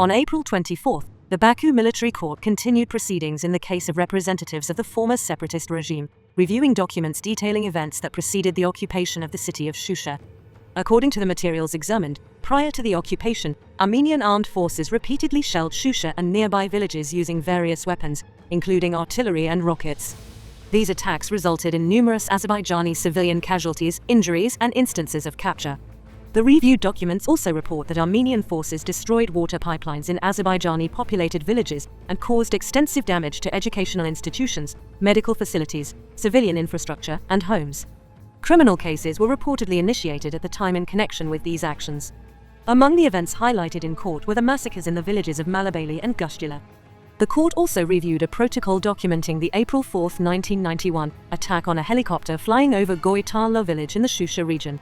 On April 24, the Baku military court continued proceedings in the case of representatives of the former separatist regime, reviewing documents detailing events that preceded the occupation of the city of Shusha. According to the materials examined, prior to the occupation, Armenian armed forces repeatedly shelled Shusha and nearby villages using various weapons, including artillery and rockets. These attacks resulted in numerous Azerbaijani civilian casualties, injuries, and instances of capture. The reviewed documents also report that Armenian forces destroyed water pipelines in Azerbaijani-populated villages and caused extensive damage to educational institutions, medical facilities, civilian infrastructure, and homes. Criminal cases were reportedly initiated at the time in connection with these actions. Among the events highlighted in court were the massacres in the villages of Malabeli and Gushtula. The court also reviewed a protocol documenting the April 4, 1991, attack on a helicopter flying over Goitarlo village in the Shusha region.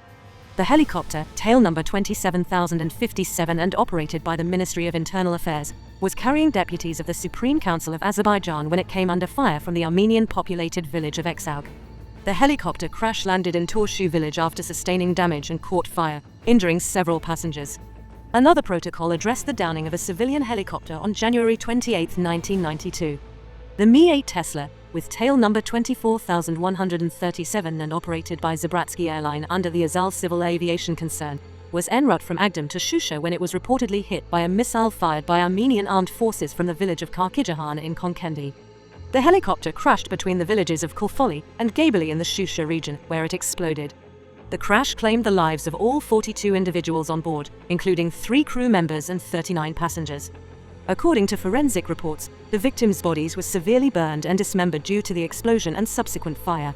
The helicopter, tail number 27057 and operated by the Ministry of Internal Affairs, was carrying deputies of the Supreme Council of Azerbaijan when it came under fire from the Armenian-populated village of Eksaug. The helicopter crash-landed in Torshu village after sustaining damage and caught fire, injuring several passengers. Another protocol addressed the downing of a civilian helicopter on January 28, 1992. The Mi-8 Tesla, with tail number 24137 and operated by Zabratsky Airline under the Azal Civil Aviation Concern, was en route from Agdam to Shusha when it was reportedly hit by a missile fired by Armenian armed forces from the village of Karkijahan in Konkendi. The helicopter crashed between the villages of Kulfoli and Gabeli in the Shusha region, where it exploded. The crash claimed the lives of all 42 individuals on board, including 3 crew members and 39 passengers. According to forensic reports, the victims' bodies were severely burned and dismembered due to the explosion and subsequent fire.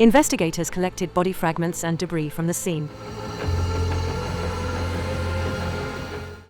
Investigators collected body fragments and debris from the scene.